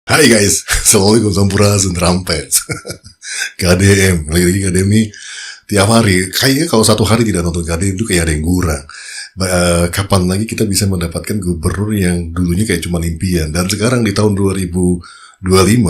Hai guys, Assalamualaikum Sampurasun Rampes. KDM, lagi-lagi KDM nih tiap hari. Kayaknya kalau satu hari tidak nonton KDM itu kayak ada yang kurang. Kapan lagi kita bisa mendapatkan gubernur yang dulunya kayak cuma impian. Dan sekarang di tahun 2025,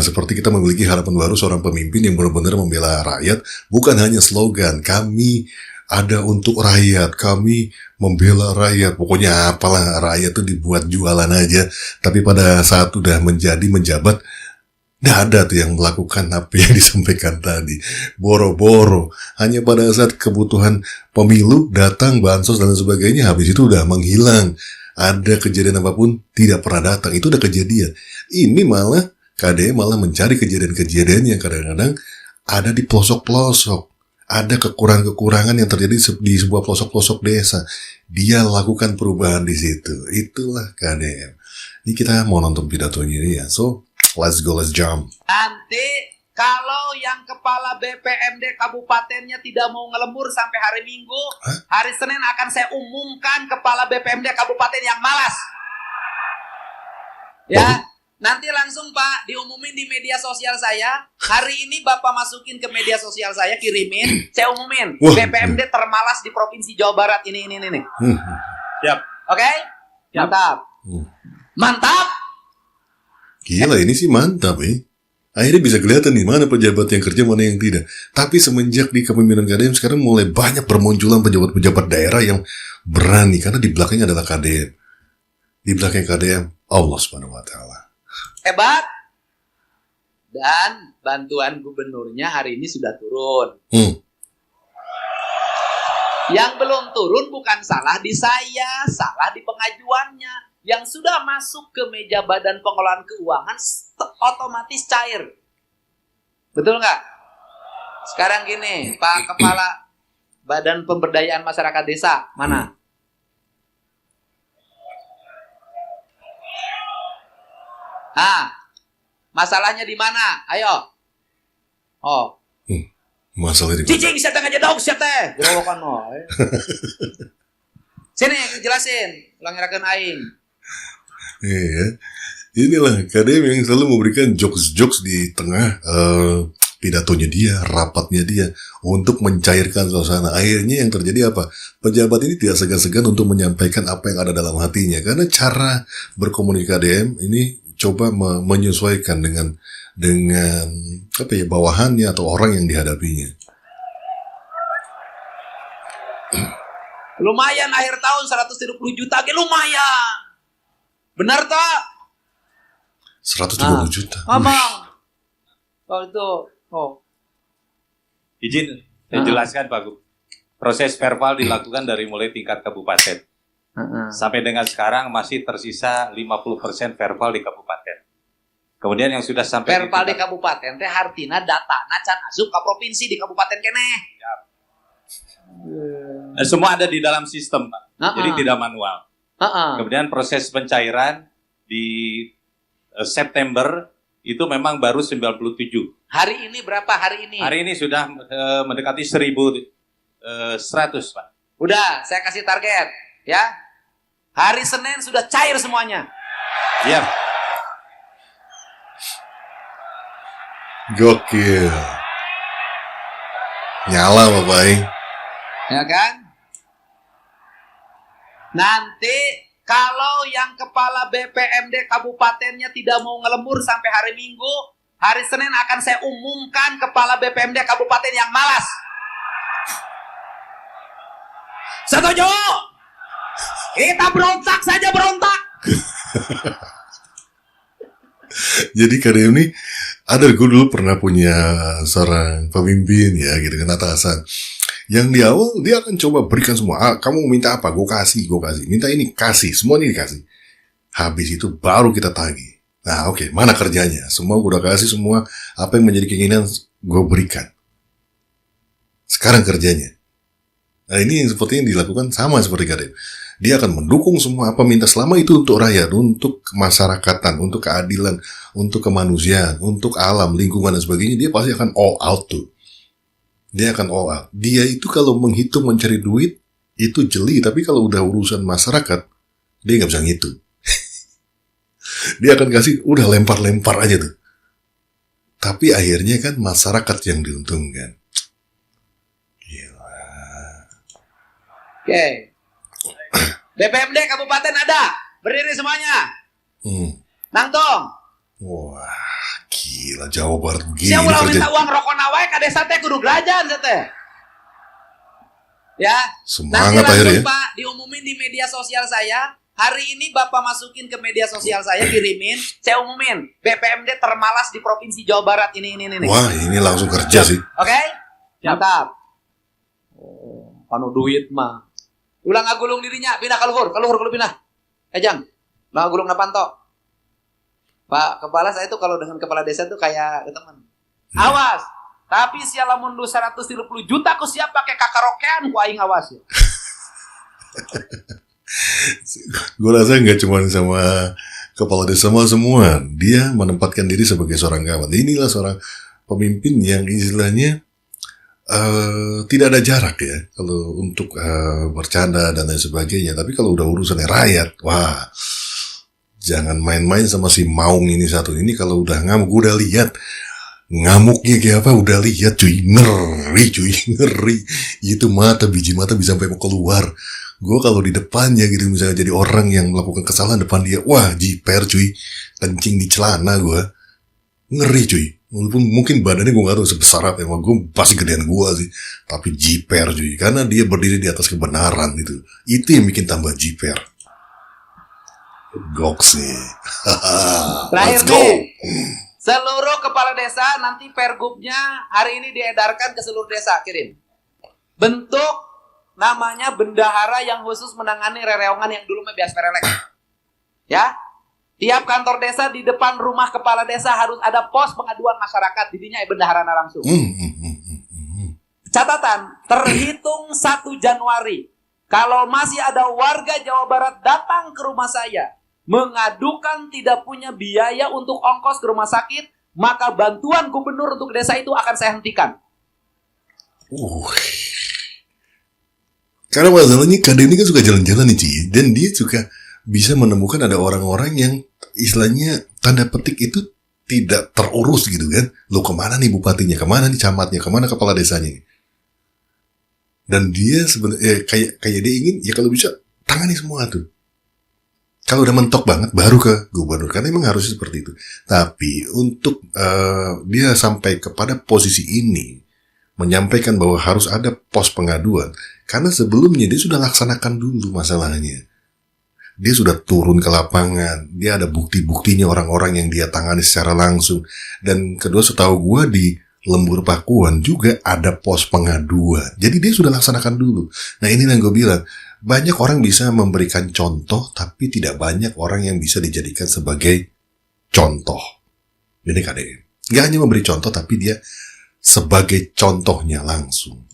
seperti kita memiliki harapan baru seorang pemimpin yang benar-benar membela rakyat. Bukan hanya slogan, kami ada untuk rakyat, kami membela rakyat, pokoknya apalah, rakyat itu dibuat jualan aja. Tapi pada saat udah menjabat, nggak ada tuh yang melakukan apa yang disampaikan tadi. Boro-boro, hanya pada saat kebutuhan pemilu datang, bansos dan sebagainya, habis itu udah menghilang. Ada kejadian apapun tidak pernah datang, itu udah kejadian. Ini malah KDM malah mencari kejadian-kejadian yang kadang-kadang ada di pelosok-pelosok. Ada kekurangan-kekurangan yang terjadi di sebuah pelosok-pelosok desa. Dia lakukan perubahan di situ. Itulah KDM. Ini kita mau nonton pidatonya ini ya. So, let's go, let's jump. Nanti kalau yang kepala BPMD kabupatennya tidak mau ngelembur sampai hari Minggu, hari Senin akan saya umumkan kepala BPMD kabupaten yang malas. Ya, nanti langsung Pak diumumin di media sosial saya. Hari ini Bapak masukin ke media sosial saya, kirimin, saya umumin. BPMD termalas di Provinsi Jawa Barat ini. Siap. Oke? Mantap. Mantap. Gila, ini sih mantap Akhirnya bisa kelihatan nih mana pejabat yang kerja, mana yang tidak. Tapi semenjak di kepemimpinan KDM sekarang mulai banyak bermunculan pejabat-pejabat daerah yang berani. Karena di belakangnya adalah KDM. Di belakang KDM, Allah Subhanahu Wa Taala. Hebat. Dan bantuan gubernurnya hari ini sudah turun. Yang belum turun bukan salah di saya, salah di pengajuannya. Yang sudah masuk ke meja Badan Pengelolaan Keuangan otomatis cair. Betul nggak? Sekarang gini, Pak Kepala Badan Pemberdayaan Masyarakat Desa, mana? Masalahnya di mana? Ayo. Masalah di mana? Cicing, siapa aja dong, siapa? Gerowokan mo. Sini, jelasin. Langirakan aing. Iya. Inilah KDM yang selalu memberikan jokes-jokes di tengah pidatonya dia, rapatnya dia, untuk mencairkan suasana. Akhirnya yang terjadi apa? Pejabat ini tidak segan-segan untuk menyampaikan apa yang ada dalam hatinya. Karena cara berkomunikasi KDM ini coba menyesuaikan dengan apa ya, bawahannya atau orang yang dihadapinya. Lumayan akhir tahun 170 juta, lumayan. Benar tak? 130 juta. Ngomong. Itu. Izin saya jelaskan Pak Gub. Proses verbal dilakukan dari mulai tingkat kabupaten. Sampai dengan sekarang masih tersisa 50% verbal di kabupaten. Kemudian yang sudah sampai verbal di kabupaten teh artinya data can asup ke provinsi di kabupaten keneh. Semua ada di dalam sistem, Pak. Jadi tidak manual. Kemudian proses pencairan di September itu memang baru 97. Hari ini berapa hari ini? Hari ini sudah mendekati 1.100, Pak. Udah, saya kasih target, ya. Hari Senin sudah cair semuanya. Iya. Gokil. Nyala Bapak. Ya kan? Nanti kalau yang kepala BPMD kabupatennya tidak mau ngelembur sampai hari Minggu, hari Senin akan saya umumkan kepala BPMD kabupaten yang malas. Setuju? Kita berontak saja, berontak. Jadi KDM ini gue dulu pernah punya seorang pemimpin ya gitu kan, atasan. Yang di awal dia akan coba berikan semua. Kamu minta apa? Gue kasih. Minta ini, kasih. Semua ini dikasih. Habis itu baru kita tagih. Nah oke, mana kerjanya? Semua gue udah kasih semua. Apa yang menjadi keinginan gue berikan. Sekarang kerjanya. Nah ini seperti yang dilakukan sama seperti KDM. Dia akan mendukung semua apa minta selama itu untuk rakyat, untuk kemasyarakatan, untuk keadilan, untuk kemanusiaan, untuk alam, lingkungan dan sebagainya. Dia pasti akan all out tuh. Dia akan all out. Dia itu kalau menghitung mencari duit itu jeli, tapi kalau udah urusan masyarakat dia nggak bisa ngitung. Dia akan kasih, udah lempar-lempar aja tuh. Tapi akhirnya kan masyarakat yang diuntungkan. Gila. Oke. BPMD Kabupaten ada. Berdiri semuanya. Nangtong. Wah, gila Jawa Barat begini Siapa ulah kerja. minta uang rokok nawai ka desa teh kudu gerajan teh. Ya. Semangat Nanti akhirnya. langsung Pak diumumin di media sosial saya. Hari ini Bapak masukin ke media sosial saya, kirimin, saya umumin BPMD termalas di Provinsi Jawa Barat ini. Wah, ini langsung kerja sih. Oke? Mantap. Oh, panu duit mah. Ulang ngagulung dirinya, pindah ke luhur pindah. Jang, ngagulung napanto. Pak Kepala saya tuh kalau dengan kepala desa tuh kayak teman. Awas, tapi sialamun lu 130 juta ku siap pakai kakarokean ku aing awas ya. Gue rasa nggak cuma sama kepala desa semua, dia menempatkan diri sebagai seorang kawan. Inilah seorang pemimpin yang istilahnya tidak ada jarak ya kalau untuk bercanda dan lain sebagainya. Tapi kalau udah urusannya rakyat, wah, jangan main-main sama si Maung ini satu. Ini kalau udah ngamuk, gue udah lihat ngamuknya kayak apa, udah lihat cuy, ngeri. Itu biji mata bisa sampai mau keluar. Gue kalau di depannya gitu, misalnya jadi orang yang melakukan kesalahan depan dia, wah jiper cuy, kencing di celana gue, ngeri cuy. Walaupun mungkin badannya gue gak tahu sebesar apa, emang gue pasti gedean gue sih, tapi jiper cuy, karena dia berdiri di atas kebenaran itu yang bikin tambah jiper. Goks nih. Terakhir Let's go. nih, seluruh kepala desa nanti pergubnya hari ini diedarkan ke seluruh desa, kirim. Bentuk namanya bendahara yang khusus menangani rereongan yang dulu bias perelek. Ya, tiap kantor desa di depan rumah kepala desa harus ada pos pengaduan masyarakat, didinya bendahara langsung. Catatan, terhitung 1 Januari, kalau masih ada warga Jawa Barat datang ke rumah saya mengadukan tidak punya biaya untuk ongkos ke rumah sakit, maka bantuan gubernur untuk desa itu akan saya hentikan. Karena masalahnya KD ini kan suka jalan-jalan nih Ci, dan dia juga bisa menemukan ada orang-orang yang istilahnya tanda petik itu tidak terurus gitu kan. Lo kemana nih bupatinya, kemana nih camatnya, kemana kepala desanya nih. Dan dia sebenarnya kayak dia ingin ya kalau bisa tangani semua tuh. Kalau udah mentok banget baru ke gubernur, karena emang harusnya seperti itu. Tapi untuk dia sampai kepada posisi ini, menyampaikan bahwa harus ada pos pengaduan, karena sebelumnya dia sudah laksanakan dulu masalahnya. Dia sudah turun ke lapangan, dia ada bukti-buktinya orang-orang yang dia tangani secara langsung. Dan kedua, setahu gue di Lembur Pakuan juga ada pos pengaduan. Jadi dia sudah laksanakan dulu. Nah ini yang gue bilang, banyak orang bisa memberikan contoh, tapi tidak banyak orang yang bisa dijadikan sebagai contoh. Ini KDM. Gak hanya memberi contoh, tapi dia sebagai contohnya langsung.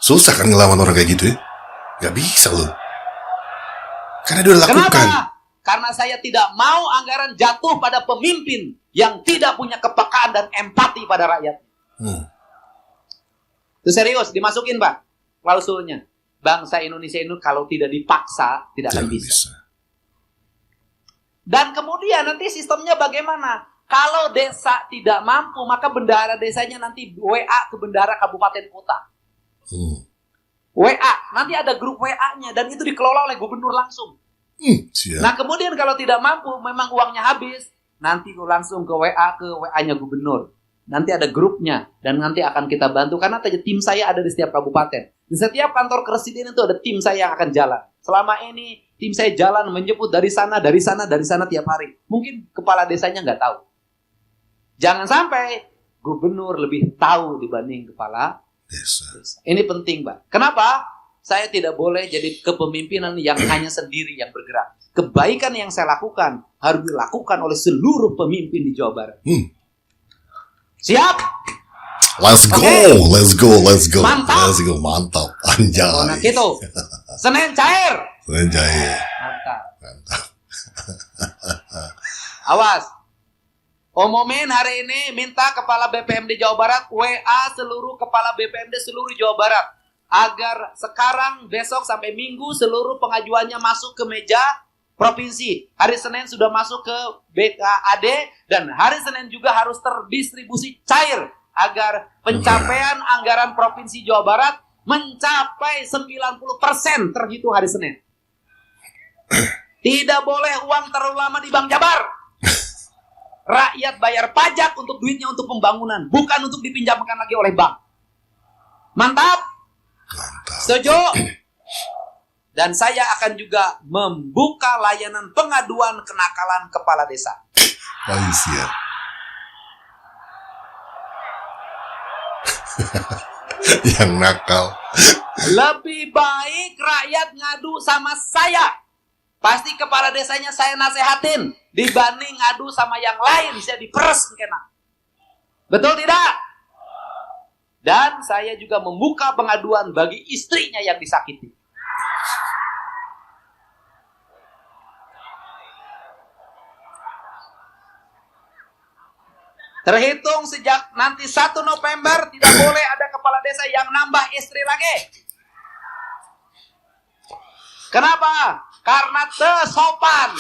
Susah kan ngelawan orang kayak gitu ya? Gak bisa loh. Karena dia udah lakukan. Kenapa? Karena saya tidak mau anggaran jatuh pada pemimpin yang tidak punya kepekaan dan empati pada rakyat. Itu serius, dimasukin Pak, klausulnya. Bangsa Indonesia ini kalau tidak dipaksa, tidak akan bisa. Dan kemudian nanti sistemnya bagaimana? Kalau desa tidak mampu, maka bendahara desanya nanti WA ke bendahara kabupaten kota. WA, nanti ada grup WA-nya dan itu dikelola oleh gubernur langsung. Nah kemudian kalau tidak mampu, memang uangnya habis, nanti langsung ke WA-nya gubernur. Nanti ada grupnya dan nanti akan kita bantu karena tim saya ada di setiap kabupaten. Di setiap kantor presiden itu ada tim saya yang akan jalan. Selama ini tim saya jalan menjemput dari sana tiap hari. Mungkin kepala desanya nggak tahu. Jangan sampai gubernur lebih tahu dibanding kepala desa. Ini penting, Pak. Kenapa? Saya tidak boleh jadi kepemimpinan yang hanya sendiri yang bergerak. Kebaikan yang saya lakukan harus dilakukan oleh seluruh pemimpin di Jawa Barat. Siap? Let's go, let's go. Mantap. Let's go, mantap. Anjay. Oh, nah gitu. Senin cair. Mantap. Awas. Umumin hari ini minta kepala BPMD Jawa Barat WA seluruh kepala BPMD seluruh Jawa Barat. agar sekarang, besok sampai Minggu seluruh pengajuannya masuk ke meja provinsi. Hari Senin sudah masuk ke BKAD dan hari Senin juga harus terdistribusi cair agar pencapaian anggaran Provinsi Jawa Barat mencapai 90% terhitung hari Senin. Tidak boleh uang terlalu lama di Bank Jabar. Rakyat bayar pajak untuk duitnya untuk pembangunan, bukan untuk dipinjamkan lagi oleh bank. Mantap? Setuju? Dan saya akan juga membuka layanan pengaduan kenakalan kepala desa. Siap. Yang nakal. Lebih baik rakyat ngadu sama saya. Pasti kepala desanya saya nasehatin dibanding ngadu sama yang lain, saya diperes kena. Betul tidak? Dan saya juga membuka pengaduan bagi istrinya yang disakiti. Terhitung sejak nanti 1 November tidak boleh ada kepala desa yang nambah istri lagi. Kenapa? Karena sopan.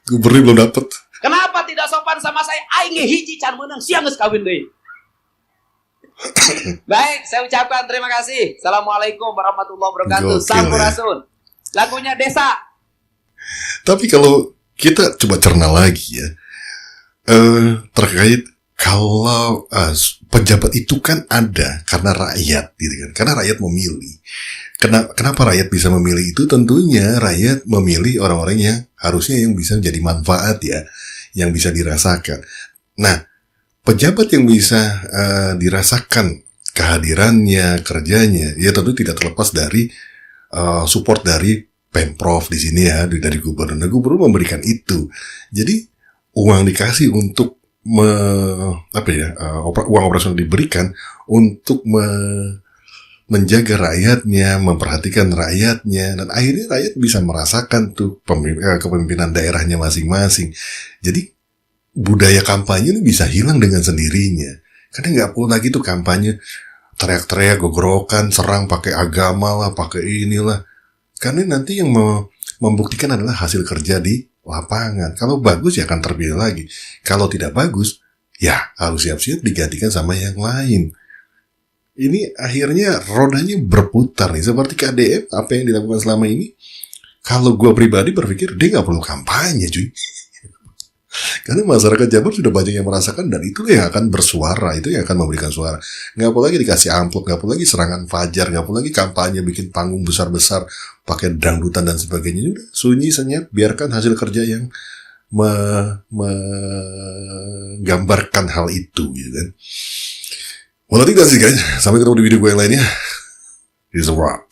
Gubernur belum dapet. Kenapa tidak sopan sama saya? Aing hiji can menang siang geus kawin deui. Baik, saya ucapkan terima kasih. Assalamualaikum warahmatullahi wabarakatuh. Sampurasun. Lagunya Desa. Tapi kalau kita coba cerna lagi ya, terkait kalau pejabat itu kan ada karena rakyat, gitu kan? Karena rakyat memilih. Kenapa rakyat bisa memilih itu? Tentunya rakyat memilih orang-orang yang harusnya yang bisa menjadi manfaat ya, yang bisa dirasakan. Nah, pejabat yang bisa dirasakan kehadirannya, kerjanya, ya tentu tidak terlepas dari support dari Pemprov di sini ya, dari gubernur. Nah, gubernur memberikan itu. Jadi uang dikasih untuk uang operasional diberikan untuk menjaga rakyatnya, memperhatikan rakyatnya, dan akhirnya rakyat bisa merasakan tuh kepemimpinan daerahnya masing-masing. Jadi budaya kampanye ini bisa hilang dengan sendirinya. Karena nggak perlu lagi tuh kampanye teriak-teriak, gogorokan, serang pakai agama lah, pakai inilah. Karena nanti yang membuktikan adalah hasil kerja di lapangan. Kalau bagus ya akan terpilih lagi. Kalau tidak bagus, ya harus siap-siap digantikan sama yang lain. Ini akhirnya rodanya berputar nih. Seperti KDM, apa yang dilakukan selama ini. Kalau gue pribadi berpikir, dia gak perlu kampanye cuy. Karena masyarakat Jabar sudah banyak yang merasakan, dan itu yang akan bersuara, itu yang akan memberikan suara. Gak perlu lagi dikasih amplop, gak perlu lagi serangan fajar, gak perlu lagi kampanye bikin panggung besar-besar, pakai dangdutan dan sebagainya. Udah sunyi, senyap, biarkan hasil kerja yang menggambarkan hal itu gitu kan. Well, tidak sih guys. Sampai ketemu di video gue yang lainnya. It's a wrap.